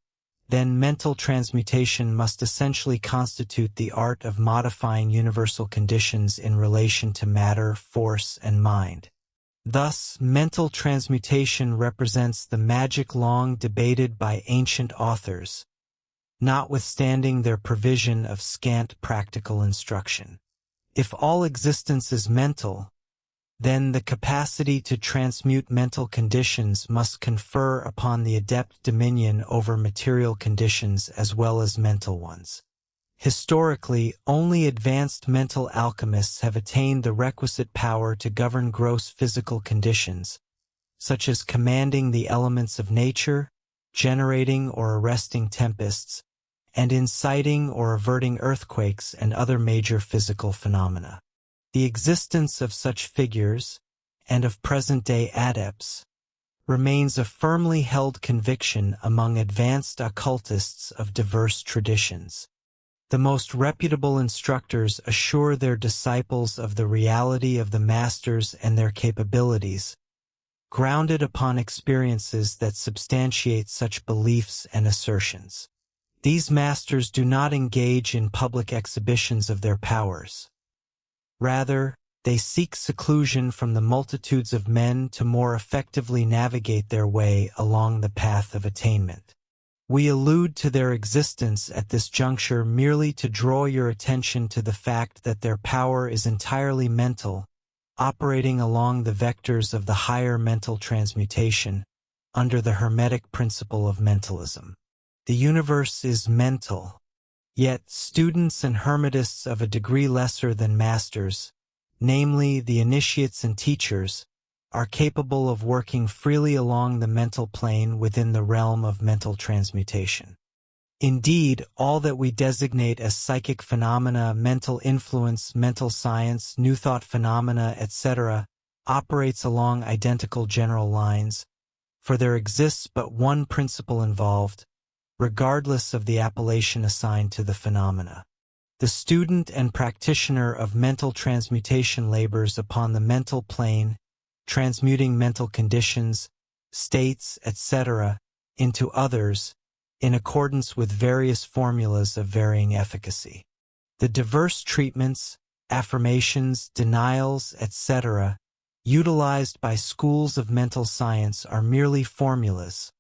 then mental transmutation must essentially constitute the art of modifying universal conditions in relation to matter, force, and mind. Thus, mental transmutation represents the magic long debated by ancient authors, notwithstanding their provision of scant practical instruction. If all existence is mental, then the capacity to transmute mental conditions must confer upon the adept dominion over material conditions as well as mental ones. Historically, only advanced mental alchemists have attained the requisite power to govern gross physical conditions, such as commanding the elements of nature, generating or arresting tempests, and inciting or averting earthquakes and other major physical phenomena. The existence of such figures, and of present-day adepts, remains a firmly held conviction among advanced occultists of diverse traditions. The most reputable instructors assure their disciples of the reality of the masters and their capabilities, grounded upon experiences that substantiate such beliefs and assertions. These masters do not engage in public exhibitions of their powers. Rather, they seek seclusion from the multitudes of men to more effectively navigate their way along the path of attainment. We allude to their existence at this juncture merely to draw your attention to the fact that their power is entirely mental, operating along the vectors of the higher mental transmutation, under the Hermetic principle of mentalism. The universe is mental, yet students and Hermetists of a degree lesser than masters, namely the initiates and teachers, are capable of working freely along the mental plane within the realm of mental transmutation. Indeed, all that we designate as psychic phenomena, mental influence, mental science, new thought phenomena, etc., operates along identical general lines, for there exists but one principle involved, regardless of the appellation assigned to the phenomena. The student and practitioner of mental transmutation labors upon the mental plane, transmuting mental conditions, states, etc., into others, in accordance with various formulas of varying efficacy. The diverse treatments, affirmations, denials, etc., utilized by schools of mental science are merely formulas,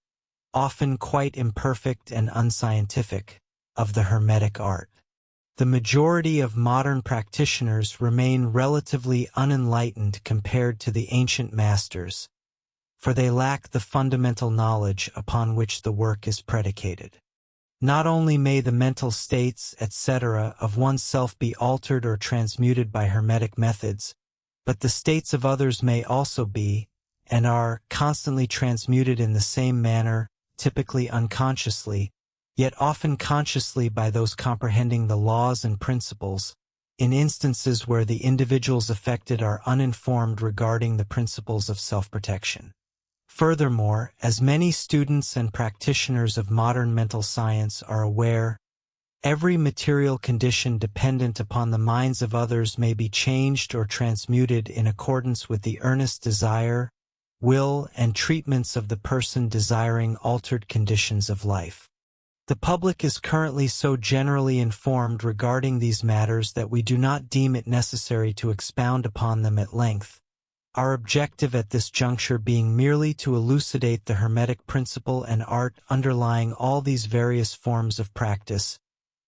often quite imperfect and unscientific, of the Hermetic art. The majority of modern practitioners remain relatively unenlightened compared to the ancient masters, for they lack the fundamental knowledge upon which the work is predicated. Not only may the mental states, etc., of oneself be altered or transmuted by Hermetic methods, but the states of others may also be, and are, constantly transmuted in the same manner, typically unconsciously, yet often consciously by those comprehending the laws and principles, in instances where the individuals affected are uninformed regarding the principles of self-protection. Furthermore, as many students and practitioners of modern mental science are aware, every material condition dependent upon the minds of others may be changed or transmuted in accordance with the earnest desire, will, and treatments of the person desiring altered conditions of life. The public is currently so generally informed regarding these matters that we do not deem it necessary to expound upon them at length, our objective at this juncture being merely to elucidate the Hermetic principle and art underlying all these various forms of practice,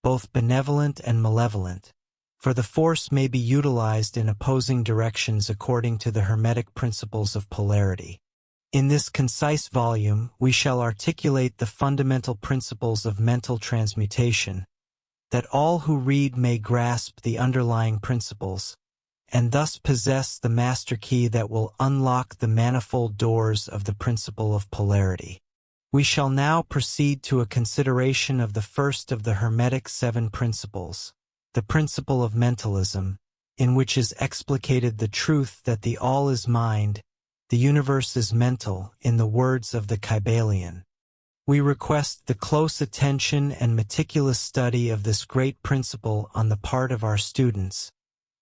both benevolent and malevolent, for the force may be utilized in opposing directions according to the Hermetic principles of polarity. In this concise volume, we shall articulate the fundamental principles of mental transmutation, that all who read may grasp the underlying principles, and thus possess the master key that will unlock the manifold doors of the principle of polarity. We shall now proceed to a consideration of the first of the Hermetic 7 principles, the principle of mentalism, in which is explicated the truth that the all is mind, the universe is mental, in the words of the Caibalion. We request the close attention and meticulous study of this great principle on the part of our students,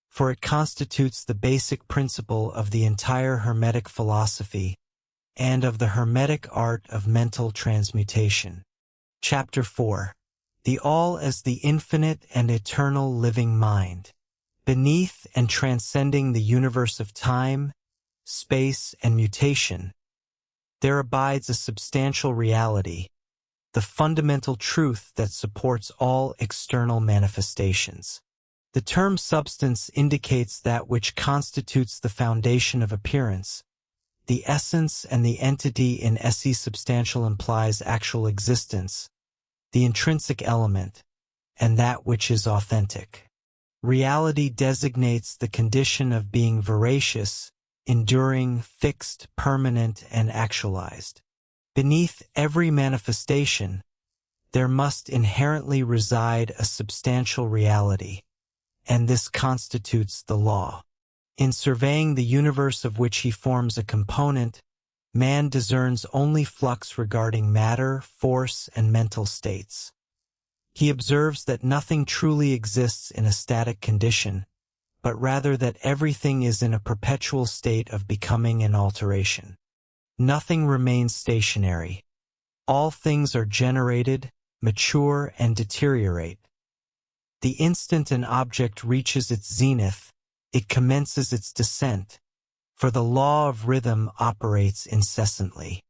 for it constitutes the basic principle of the entire Hermetic philosophy and of the Hermetic art of mental transmutation. Chapter 4. The All as the Infinite and Eternal Living Mind. Beneath and transcending the universe of time, space, and mutation, there abides a substantial reality, the fundamental truth that supports all external manifestations. The term substance indicates that which constitutes the foundation of appearance. The essence and the entity in esse substantial implies actual existence, the intrinsic element, and that which is authentic. Reality designates the condition of being veracious, enduring, fixed, permanent, and actualized. Beneath every manifestation, there must inherently reside a substantial reality, and this constitutes the law. In surveying the universe of which he forms a component, man discerns only flux regarding matter, force, and mental states. He observes that nothing truly exists in a static condition, but rather that everything is in a perpetual state of becoming and alteration. Nothing remains stationary. All things are generated, mature, and deteriorate. The instant an object reaches its zenith, it commences its descent, for the law of rhythm operates incessantly.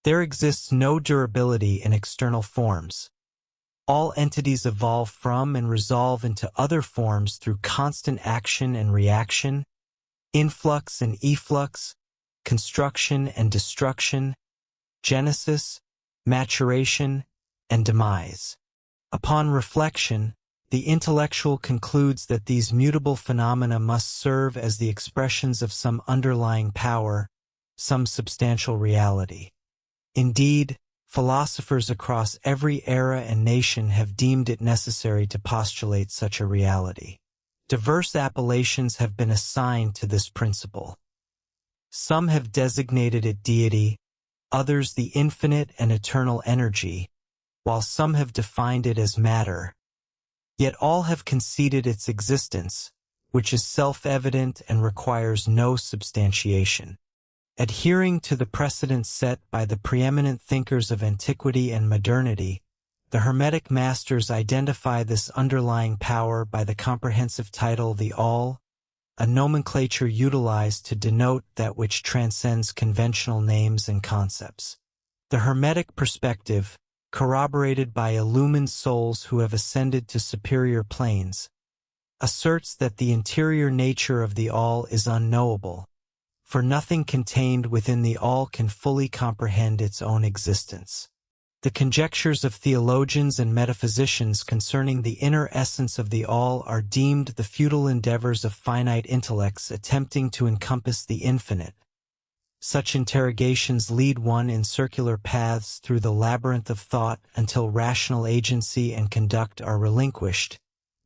There exists no durability in external forms. All entities evolve from and resolve into other forms through constant action and reaction, influx and efflux, construction and destruction, genesis, maturation, and demise. Upon reflection, the intellectual concludes that these mutable phenomena must serve as the expressions of some underlying power, some substantial reality. Indeed, philosophers across every era and nation have deemed it necessary to postulate such a reality. Diverse appellations have been assigned to this principle. Some have designated it deity, others the infinite and eternal energy, while some have defined it as matter. Yet all have conceded its existence, which is self-evident and requires no substantiation. Adhering to the precedents set by the preeminent thinkers of antiquity and modernity, the Hermetic masters identify this underlying power by the comprehensive title the All, a nomenclature utilized to denote that which transcends conventional names and concepts. The Hermetic perspective, corroborated by illumined souls who have ascended to superior planes, asserts that the interior nature of the All is unknowable, for nothing contained within the All can fully comprehend its own existence. The conjectures of theologians and metaphysicians concerning the inner essence of the All are deemed the futile endeavors of finite intellects attempting to encompass the infinite. Such interrogations lead one in circular paths through the labyrinth of thought until rational agency and conduct are relinquished,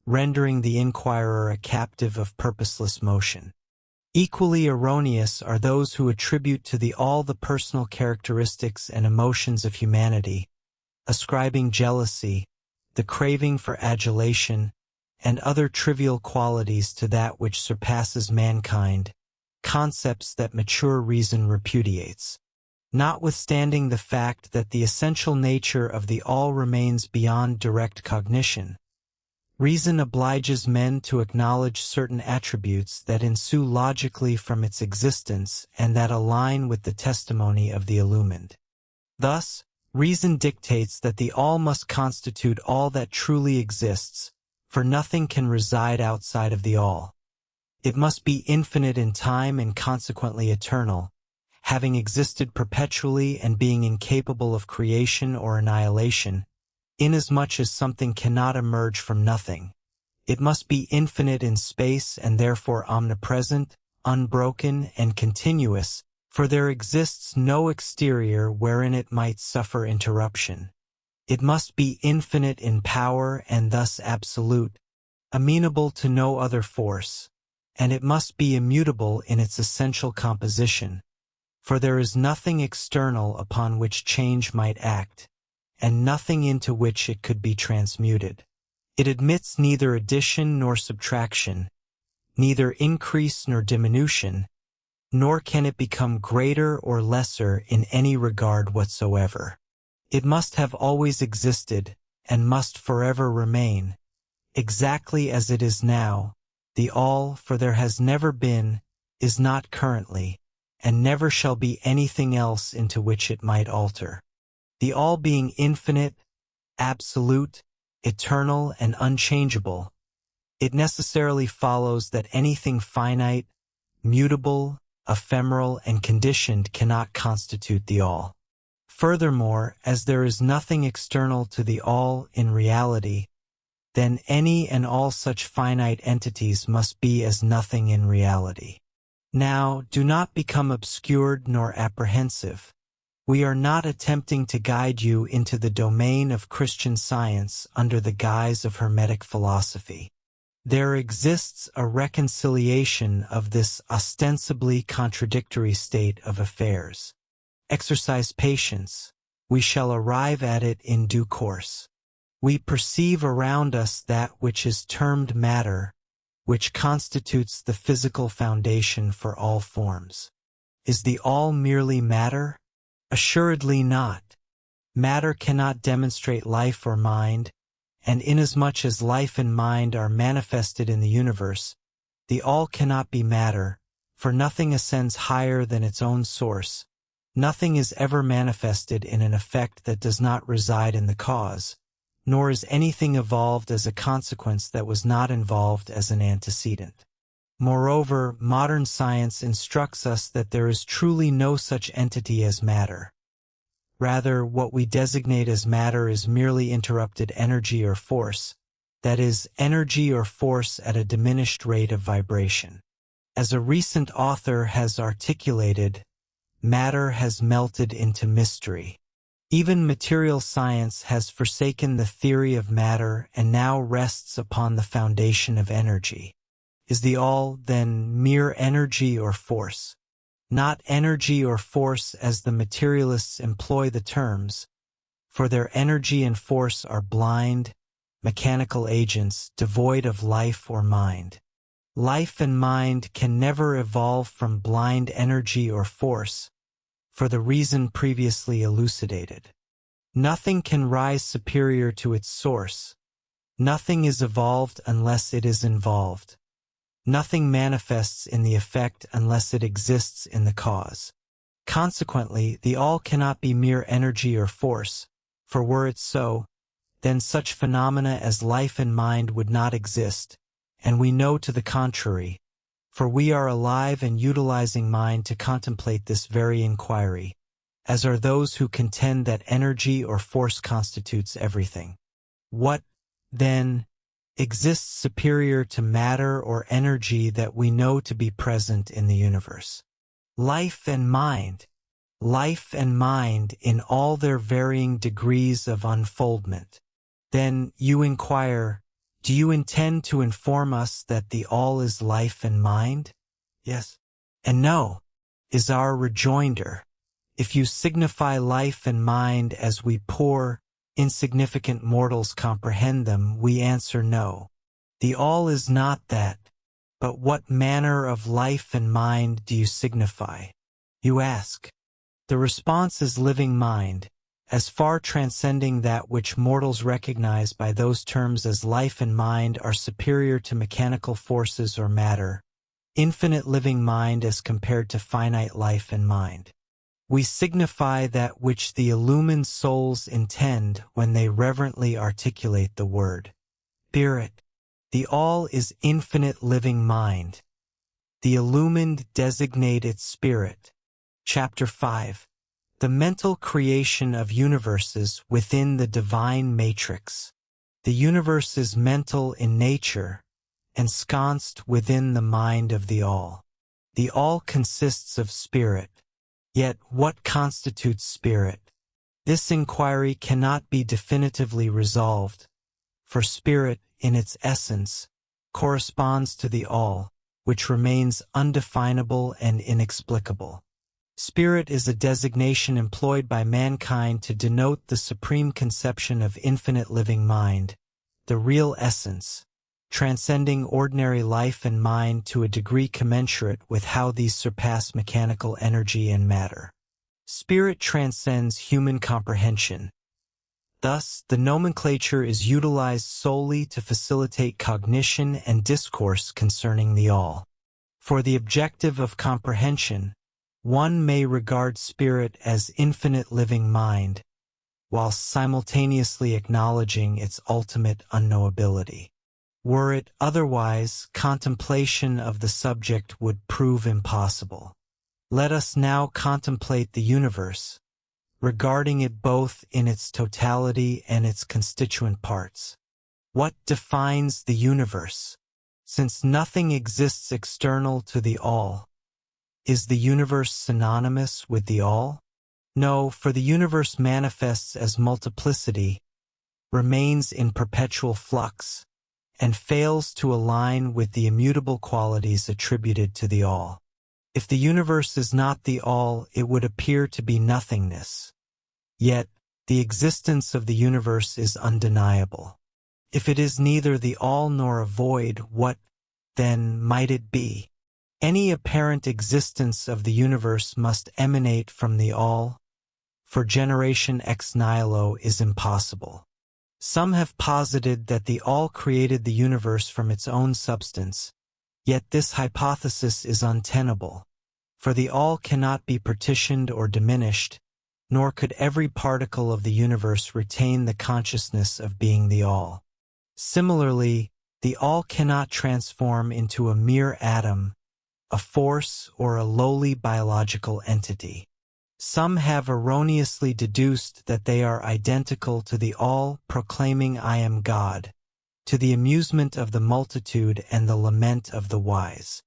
rendering the inquirer a captive of purposeless motion. Equally erroneous are those who attribute to the All the personal characteristics and emotions of humanity, ascribing jealousy, the craving for adulation, and other trivial qualities to that which surpasses mankind, concepts that mature reason repudiates. Notwithstanding the fact that the essential nature of the All remains beyond direct cognition, reason obliges men to acknowledge certain attributes that ensue logically from its existence and that align with the testimony of the illumined. Thus, reason dictates that the All must constitute all that truly exists, for nothing can reside outside of the All. It must be infinite in time and consequently eternal, having existed perpetually and being incapable of creation or annihilation, inasmuch as something cannot emerge from nothing. It must be infinite in space and therefore omnipresent, unbroken, and continuous, for there exists no exterior wherein it might suffer interruption. It must be infinite in power and thus absolute, amenable to no other force, and it must be immutable in its essential composition, for there is nothing external upon which change might act, and nothing into which it could be transmuted. It admits neither addition nor subtraction, neither increase nor diminution, nor can it become greater or lesser in any regard whatsoever. It must have always existed, and must forever remain, exactly as it is now, the All, for there has never been, is not currently, and never shall be anything else into which it might alter. The All being infinite, absolute, eternal, and unchangeable, it necessarily follows that anything finite, mutable, ephemeral, and conditioned cannot constitute the All. Furthermore, as there is nothing external to the All in reality, then any and all such finite entities must be as nothing in reality. Now, do not become obscured nor apprehensive. We are not attempting to guide you into the domain of Christian Science under the guise of Hermetic philosophy. There exists a reconciliation of this ostensibly contradictory state of affairs. Exercise patience. We shall arrive at it in due course. We perceive around us that which is termed matter, which constitutes the physical foundation for all forms. Is the all merely matter? Assuredly not. Matter cannot demonstrate life or mind, and inasmuch as life and mind are manifested in the universe, the all cannot be matter, for nothing ascends higher than its own source. Nothing is ever manifested in an effect that does not reside in the cause, nor is anything evolved as a consequence that was not involved as an antecedent. Moreover, modern science instructs us that there is truly no such entity as matter. Rather, what we designate as matter is merely interrupted energy or force, that is, energy or force at a diminished rate of vibration. As a recent author has articulated, matter has melted into mystery. Even material science has forsaken the theory of matter and now rests upon the foundation of energy. Is the all, then, mere energy or force? Not energy or force as the materialists employ the terms, for their energy and force are blind, mechanical agents devoid of life or mind. Life and mind can never evolve from blind energy or force, for the reason previously elucidated. Nothing can rise superior to its source. Nothing is evolved unless it is involved. Nothing manifests in the effect unless it exists in the cause. Consequently, the all cannot be mere energy or force, for were it so, then such phenomena as life and mind would not exist, and we know to the contrary, for we are alive and utilizing mind to contemplate this very inquiry, as are those who contend that energy or force constitutes everything. What, then, exists superior to matter or energy that we know to be present in the universe? Life and mind. Life and mind in all their varying degrees of unfoldment. Then you inquire, do you intend to inform us that the all is life and mind? Yes. And no, is our rejoinder. If you signify life and mind as we poor, insignificant mortals comprehend them, we answer no. The all is not that, but what manner of life and mind do you signify? You ask. The response is living mind, as far transcending that which mortals recognize by those terms as life and mind are superior to mechanical forces or matter, infinite living mind as compared to finite life and mind. We signify that which the illumined souls intend when they reverently articulate the word Spirit. The all is infinite living mind. The illumined designate its spirit. Chapter 5. The mental creation of universes within the divine matrix. The universe is mental in nature, ensconced within the mind of the all. The all consists of spirit. Yet what constitutes spirit? This inquiry cannot be definitively resolved, for spirit, in its essence, corresponds to the all, which remains undefinable and inexplicable. Spirit is a designation employed by mankind to denote the supreme conception of infinite living mind, the real essence, transcending ordinary life and mind to a degree commensurate with how these surpass mechanical energy and matter. Spirit transcends human comprehension. Thus, the nomenclature is utilized solely to facilitate cognition and discourse concerning the all. For the objective of comprehension, one may regard spirit as infinite living mind, while simultaneously acknowledging its ultimate unknowability. Were it otherwise, contemplation of the subject would prove impossible. Let us now contemplate the universe, regarding it both in its totality and its constituent parts. What defines the universe? Since nothing exists external to the all, is the universe synonymous with the all? No, for the universe manifests as multiplicity, remains in perpetual flux, and fails to align with the immutable qualities attributed to the all. If the universe is not the all, it would appear to be nothingness. Yet, the existence of the universe is undeniable. If it is neither the all nor a void, what, then, might it be? Any apparent existence of the universe must emanate from the all, for generation ex nihilo is impossible. Some have posited that the all created the universe from its own substance, yet this hypothesis is untenable, for the all cannot be partitioned or diminished, nor could every particle of the universe retain the consciousness of being the all. Similarly, the all cannot transform into a mere atom, a force, or a lowly biological entity. Some have erroneously deduced that they are identical to the all, proclaiming "I am God," to the amusement of the multitude and the lament of the wise.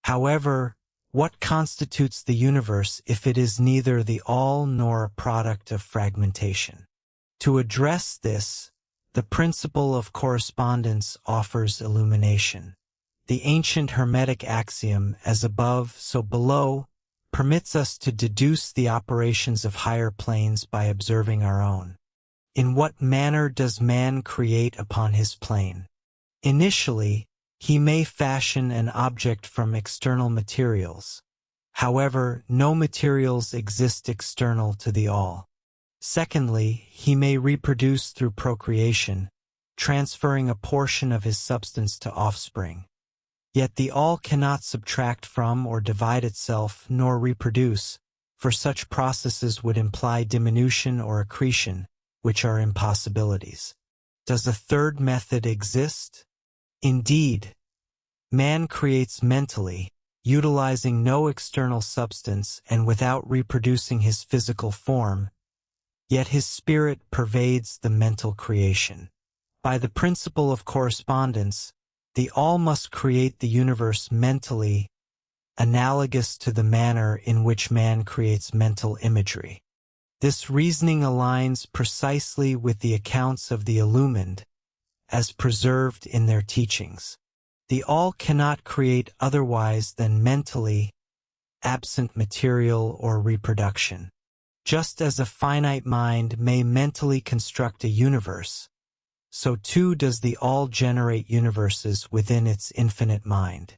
However, what constitutes the universe if it is neither the all nor a product of fragmentation? To address this, the principle of correspondence offers illumination. The ancient Hermetic axiom, "as above, so below," permits us to deduce the operations of higher planes by observing our own. In what manner does man create upon his plane? Initially, he may fashion an object from external materials. However, no materials exist external to the all. Secondly, he may reproduce through procreation, transferring a portion of his substance to offspring. Yet the all cannot subtract from or divide itself nor reproduce, for such processes would imply diminution or accretion, which are impossibilities. Does a third method exist? Indeed, man creates mentally, utilizing no external substance and without reproducing his physical form, yet his spirit pervades the mental creation. By the principle of correspondence, the all must create the universe mentally, analogous to the manner in which man creates mental imagery. This reasoning aligns precisely with the accounts of the illumined, as preserved in their teachings. The all cannot create otherwise than mentally, absent material or reproduction. Just as a finite mind may mentally construct a universe, so too does the all generate universes within its infinite mind.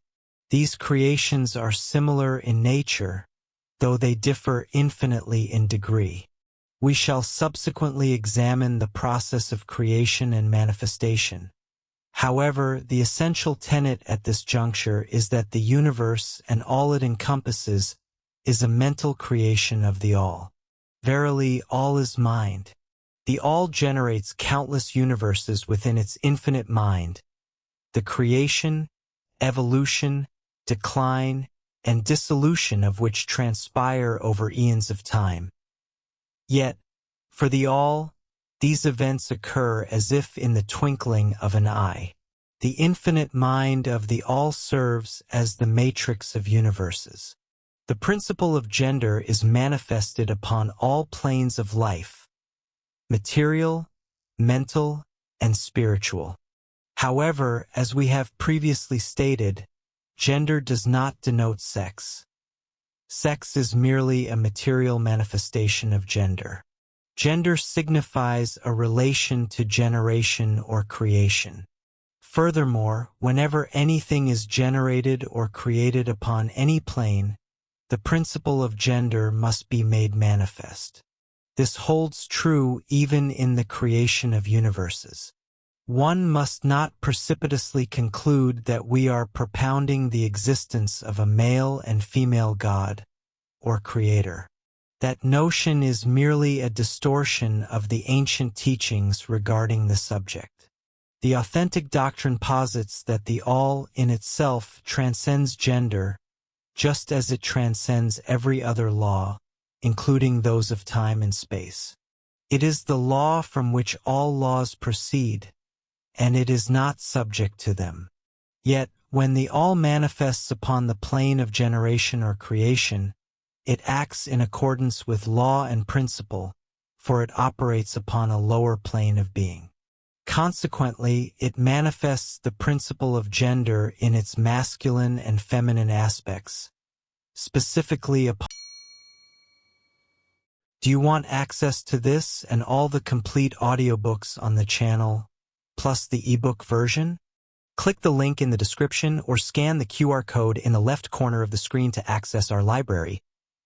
These creations are similar in nature, though they differ infinitely in degree. We shall subsequently examine the process of creation and manifestation. However, the essential tenet at this juncture is that the universe and all it encompasses is a mental creation of the all. Verily, all is mind. The all generates countless universes within its infinite mind. The creation, evolution, decline, and dissolution of which transpire over eons of time. Yet, for the all, these events occur as if in the twinkling of an eye. The infinite mind of the all serves as the matrix of universes. The principle of gender is manifested upon all planes of life: material, mental, and spiritual. However, as we have previously stated, gender does not denote sex. Sex is merely a material manifestation of gender. Gender signifies a relation to generation or creation. Furthermore, whenever anything is generated or created upon any plane, the principle of gender must be made manifest. This holds true even in the creation of universes. One must not precipitously conclude that we are propounding the existence of a male and female God, or creator. That notion is merely a distortion of the ancient teachings regarding the subject. The authentic doctrine posits that the all in itself transcends gender, just as it transcends every other law, including those of time and space. It is the law from which all laws proceed, and it is not subject to them. Yet, when the all manifests upon the plane of generation or creation, it acts in accordance with law and principle, for it operates upon a lower plane of being. Consequently, it manifests the principle of gender in its masculine and feminine aspects, specifically upon. Do you want access to this and all the complete audiobooks on the channel, plus the ebook version? Click the link in the description or scan the QR code in the left corner of the screen to access our library,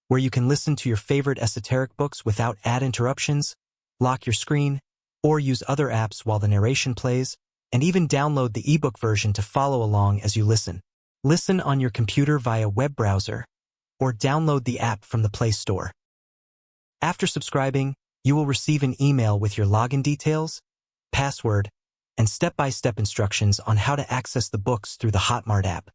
where you can listen to your favorite esoteric books without ad interruptions, lock your screen, or use other apps while the narration plays, and even download the ebook version to follow along as you listen. Listen on your computer via web browser, or download the app from the Play Store. After subscribing, you will receive an email with your login details, password, and step-by-step instructions on how to access the books through the Hotmart app.